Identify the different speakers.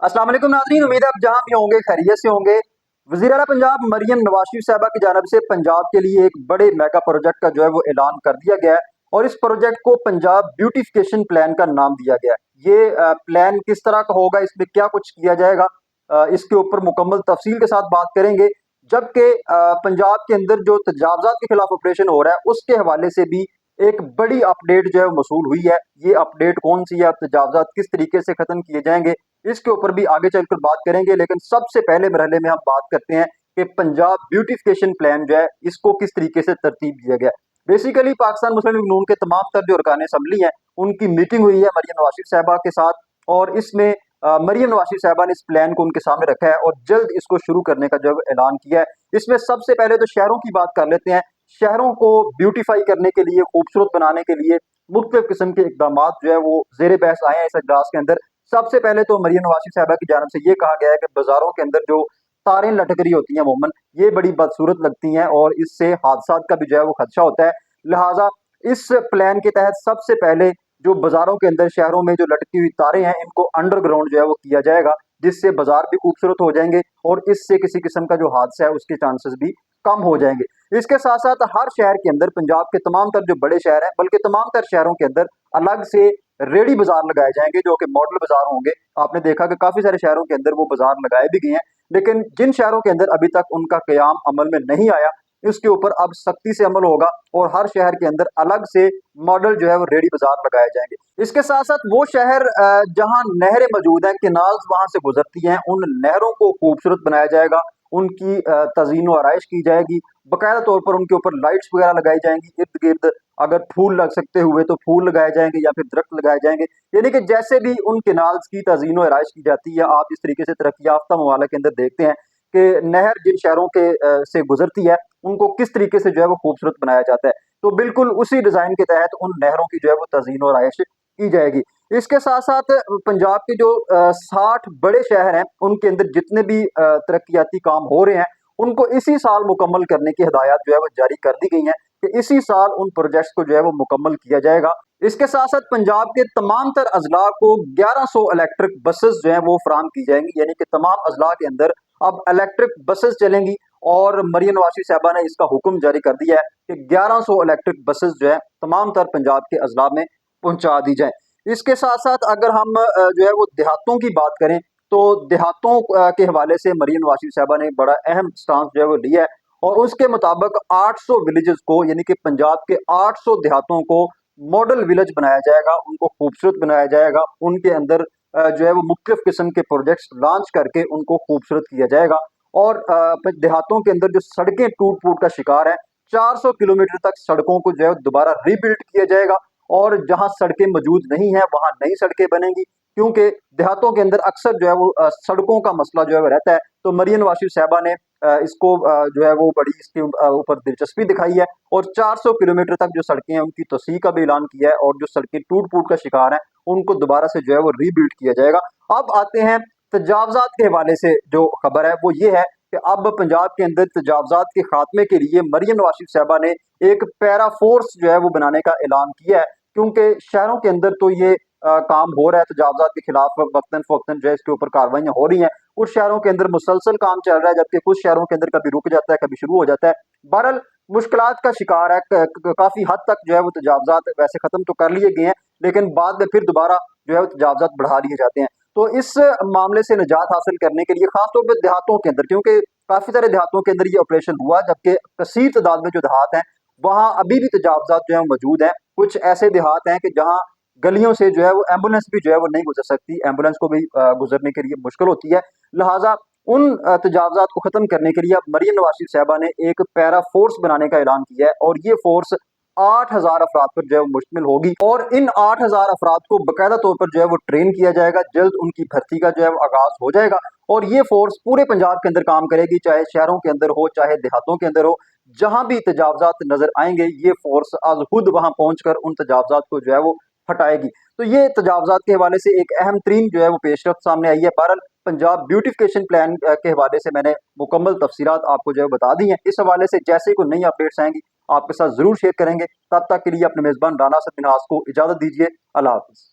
Speaker 1: अस्सलाम वालेकुम नाज़रीन, उम्मीद है आप जहां भी होंगे खैरियत से होंगे। वज़ीर आला पंजाब मरियम नवाज शरीफ साहबा की जानिब से पंजाब के लिए एक बड़े मेगा प्रोजेक्ट का जो है वो ऐलान कर दिया गया है और इस प्रोजेक्ट को पंजाब ब्यूटिफिकेशन प्लान का नाम दिया गया है। ये प्लान किस तरह का होगा, इसमें क्या कुछ किया जाएगा, इसके ऊपर मुकम्मल तफसील के साथ बात करेंगे। जबकि पंजाब के अंदर जो तजावजात के खिलाफ ऑपरेशन हो रहा है उसके हवाले से भी एक बड़ी अपडेट जो है वो मसूल हुई है। ये अपडेट कौन सी है, तजावजात किस तरीके से खत्म किए जाएंगे, इसके ऊपर भी आगे चलकर बात करेंगे। लेकिन सबसे पहले मरहले में हम बात करते हैं कि पंजाब ब्यूटिफिकेशन प्लान जो है इसको किस तरीके से तरतीब दिया गया। बेसिकली पाकिस्तान मुस्लिम लीग नून के तमाम तर जो अरकान असम्बली हैं उनकी मीटिंग हुई है मरियम नवाज शरीफ साहबा के साथ और इसमें मरियम नवाज शरीफ साहबा ने इस प्लान को उनके सामने रखा है और जल्द इसको शुरू करने का जो है ऐलान किया है। इसमें सबसे पहले तो शहरों की बात कर लेते हैं। शहरों को ब्यूटिफाई करने के लिए, खूबसूरत बनाने के लिए मुख्तलिफ किस्म के इकदाम जो है वो जेर बहस आए हैं इस इजलास के अंदर। सबसे पहले तो मरियम नवाज शरीफ साहबा की जानिब से ये कहा गया है कि बाजारों के अंदर जो तारें लटक रही होती हैं अमूमन, ये बड़ी बदसूरत लगती हैं और इससे हादसा का भी जो है वो खदशा होता है। लिहाजा इस प्लान के तहत सबसे पहले जो बाजारों के अंदर, शहरों में जो लटकी हुई तारें हैं, इनको अंडरग्राउंड जो है वो किया जाएगा, जिससे बाजार भी खूबसूरत हो जाएंगे और इससे किसी किस्म का जो हादसा है उसके चांसेस भी कम हो जाएंगे। इसके साथ साथ हर शहर के अंदर, पंजाब के तमाम तर जो बड़े शहर हैं, बल्कि तमाम तर शहरों के अंदर अलग से रेडी बाजार लगाए जाएंगे जो कि मॉडल बाजार होंगे। आपने देखा कि काफी सारे शहरों के अंदर वो बाजार लगाए भी गए हैं, लेकिन जिन शहरों के अंदर अभी तक उनका कयाम अमल में नहीं आया, इसके ऊपर अब सख्ती से अमल होगा और हर शहर के अंदर अलग से मॉडल जो है वो रेडी बाजार लगाए जाएंगे। इसके साथ साथ वो शहर जहां नहरें मौजूद हैं, केनाल्स वहां से गुजरती हैं, उन नहरों को खूबसूरत बनाया जाएगा, उनकी तज़ीन व आराइश की जाएगी। बाकायदा तौर पर उनके ऊपर लाइट्स वगैरह लगाई जाएंगी, इर्द गिर्द अगर फूल लग सकते हुए तो फूल लगाए जाएंगे या फिर दरख्त लगाए जाएंगे। यानी कि जैसे भी उन केनाल्स की तज़ीन व आराइश की जाती है, आप इस तरीके से तरक्की याफ्ता ममालिक के अंदर देखते हैं कि नहर जिन शहरों के से गुजरती है उनको किस तरीके से जो है वो खूबसूरत बनाया जाता है। तो बिल्कुल उसी डिजाइन के तहत उन नहरों की जो है वो तज़ीन और आराइश की जाएगी। इसके साथ साथ पंजाब के जो 60 बड़े शहर हैं उनके अंदर जितने भी तरक्याती काम हो रहे हैं उनको इसी साल मुकम्मल करने की हिदायत जो है वो जारी कर दी गई हैं कि इसी साल उन प्रोजेक्ट्स को जो है वो मुकम्मल किया जाएगा। इसके साथ साथ पंजाब के तमाम तर अजला को 1100 इलेक्ट्रिक बसेस जो है वो फराम की जाएंगी। यानी कि तमाम अजला के अंदर अब इलेक्ट्रिक बसेस चलेंगी और मरियम नवाज शरीफ साहबा ने इसका हुक्म जारी कर दिया है कि 1100 इलेक्ट्रिक बसेस जो है तमाम तर पंजाब के अजला में पहुंचा दी जाए। इसके साथ साथ अगर हम जो है वो देहातों की बात करें तो देहातों के हवाले से मरियम नवाज शरीफ साहबा ने बड़ा अहम स्टांस जो है वो लिया है और उसके मुताबिक 800 विलेजेस को, यानी कि पंजाब के 800 देहातों को मॉडल विलेज बनाया जाएगा, उनको खूबसूरत बनाया जाएगा, उनके अंदर जो है वो मुख्तलिफ किस्म के प्रोजेक्ट्स लॉन्च करके उनको खूबसूरत किया जाएगा। और देहातों के अंदर जो सड़कें टूट फूट का शिकार है, 400 किलोमीटर तक सड़कों को जो है दोबारा रीबिल्ड किया जाएगा और जहां सड़कें मौजूद नहीं है वहां नई सड़कें बनेंगी, क्योंकि देहातों के अंदर अक्सर जो है वो सड़कों का मसला जो है वो रहता है। तो मरियम नवाज शरीफ साहबा ने इसको जो है वो बड़ी इसके ऊपर दिलचस्पी दिखाई है और 400 किलोमीटर तक जो सड़कें हैं उनकी तोसी का भी ऐलान किया है और जो सड़कें टूट फूट का शिकार हैं उनको दोबारा से जो है वो रीबिल्ड किया जाएगा। अब आते हैं तजावजात के हवाले से, जो खबर है वो ये है कि अब पंजाब के अंदर तजावजात के खात्मे के लिए मरियम नवाज शरीफ साहबा ने एक पैरा फोर्स जो है वो बनाने का ऐलान किया है, क्योंकि शहरों के अंदर तो ये काम हो रहा है, तजावजात के खिलाफ वक्तन फवक्तन जो है इसके ऊपर कार्रवाइयां हो रही हैं। कुछ शहरों के अंदर मुसलसल काम चल रहा है, जबकि कुछ शहरों के अंदर कभी रुक जाता है, कभी शुरू हो जाता है। बहरहाल मुश्किलात का शिकार है, काफी हद तक जो है वो तजावजात वैसे खत्म तो कर लिए गए हैं, लेकिन बाद में फिर दोबारा जो है वो तजावजात बढ़ा लिए जाते हैं। तो इस मामले से निजात हासिल करने के लिए खासतौर पर देहातों के अंदर, क्योंकि काफी सारे देहातों के अंदर ये ऑपरेशन हुआ, जबकि कसीर तादाद में जो देहात हैं वहां अभी भी तजावजात जो है मौजूद हैं। कुछ ऐसे देहात हैं कि जहां गलियों से जो है वो एम्बुलेंस भी जो है वो नहीं गुजर सकती, एम्बुलेंस को भी गुजरने के लिए मुश्किल होती है। लिहाजा उन तजावजात को खत्म करने के लिए अब मरियम नवाज शरीफ साहबा ने एक पैरा फोर्स बनाने का ऐलान किया है और ये फोर्स 8,000 अफराद पर जो है वो मुश्तमिल होगी और इन 8,000 अफराद को बाकायदा तौर पर जो है वो ट्रेन किया जाएगा। जल्द उनकी भर्ती का जो है वो आगाज हो जाएगा और ये फोर्स पूरे पंजाब के अंदर काम करेगी, चाहे शहरों के अंदर हो चाहे देहातों के अंदर हो। जहां भी तजावजात नजर आएंगे ये फोर्स आज खुद वहां पहुंचकर उन तजावजात को जो है वो हटाएगी। तो ये तजावजात के हवाले से एक अहम तरीन जो है वो पेशरफ सामने आई है। बहरहाल पंजाब ब्यूटिफिकेशन प्लान के हवाले से मैंने मुकम्मल तफसीलात आपको जो है बता दी हैं। इस हवाले से जैसे ही कोई नई अपडेट्स आएंगी आपके साथ जरूर शेयर करेंगे। तब तक के लिए अपने मेजबान राना सदमिनहास को इजाजत दीजिए। अल्लाह हाफिज।